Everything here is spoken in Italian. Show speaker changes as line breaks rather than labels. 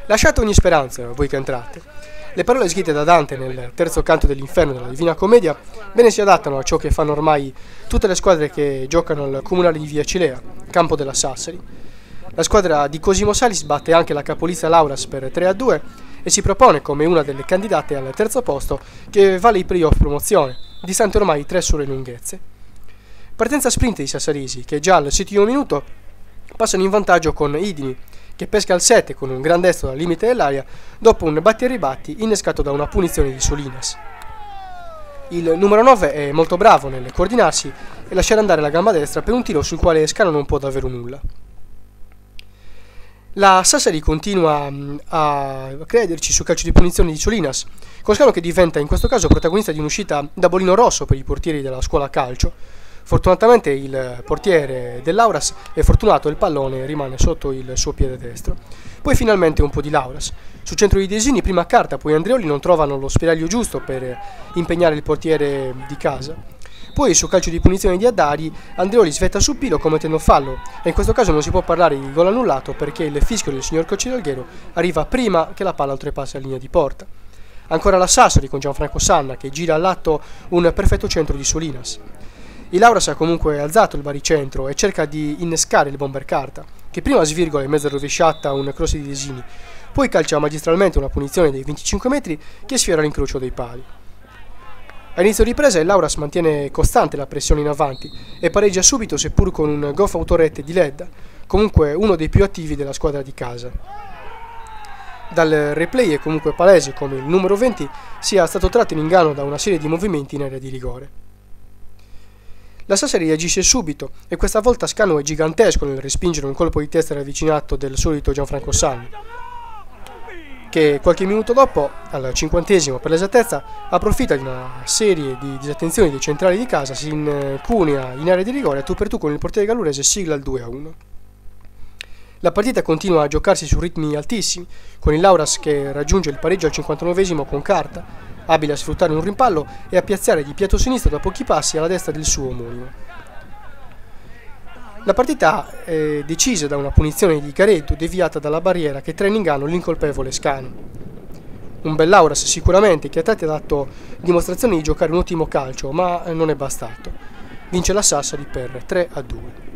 Lasciate ogni speranza, voi che entrate. Le parole scritte da Dante nel terzo canto dell'Inferno della Divina Commedia bene si adattano a ciò che fanno ormai tutte le squadre che giocano al comunale di Via Cilea, campo della Sassari. La squadra di Cosimo Salis batte anche la capolista Lauras per 3-2 e si propone come una delle candidate al terzo posto che vale i playoff promozione, distante ormai 3 sole lunghezze. Partenza sprint dei sassaresi che già al 7° minuto passano in vantaggio con Idini, che pesca al 7 con un gran destro dal limite dell'aria dopo un batti e ribatti innescato da una punizione di Solinas. Il numero 9 è molto bravo nel coordinarsi e lasciare andare la gamba destra per un tiro sul quale Scano non può davvero nulla. La Sassari continua a crederci sul calcio di punizione di Solinas, con Scano che diventa in questo caso protagonista di un'uscita da bolino rosso per i portieri della scuola calcio. Fortunatamente il portiere dell'Auras è fortunato e il pallone rimane sotto il suo piede destro. Poi finalmente un po' di Lauras. Sul centro di Desini prima carta, poi Andreoli non trovano lo spiraglio giusto per impegnare il portiere di casa. Poi sul calcio di punizione di Haddari, Andreoli svetta su Pilo commettendo fallo e in questo caso non si può parlare di gol annullato perché il fischio del signor Cocci d'Alghero arriva prima che la palla oltrepassi la linea di porta. Ancora la Sassari con Gianfranco Sanna che gira all'atto un perfetto centro di Solinas. Il Lauras ha comunque alzato il baricentro e cerca di innescare il bomber carta, che prima svirgola in mezzo rovesciata un cross di Desini, poi calcia magistralmente una punizione dei 25 metri che sfiora l'incrocio dei pali. A inizio ripresa il Lauras mantiene costante la pressione in avanti e pareggia subito seppur con un goff autorette di Ledda, comunque uno dei più attivi della squadra di casa. Dal replay è comunque palese come il numero 20 sia stato tratto in inganno da una serie di movimenti in area di rigore. La Sassari reagisce subito e questa volta Scano è gigantesco nel respingere un colpo di testa ravvicinato del solito Gianfranco Sanni, che qualche minuto dopo, al 50° per l'esattezza, approfitta di una serie di disattenzioni dei centrali di casa, si incunea in area di rigore a tu per tu con il portiere gallurese sigla il 2-1. La partita continua a giocarsi su ritmi altissimi, con il Lauras che raggiunge il pareggio al 59° con carta, abile a sfruttare un rimpallo e a piazzare di piatto sinistro da pochi passi alla destra del suo omonimo. La partita è decisa da una punizione di Garetto deviata dalla barriera che trae in inganno l'incolpevole Scano. Un bel Lauras sicuramente che a tratti ha dato dimostrazione di giocare un ottimo calcio, ma non è bastato. Vince la Sassari per 3-2.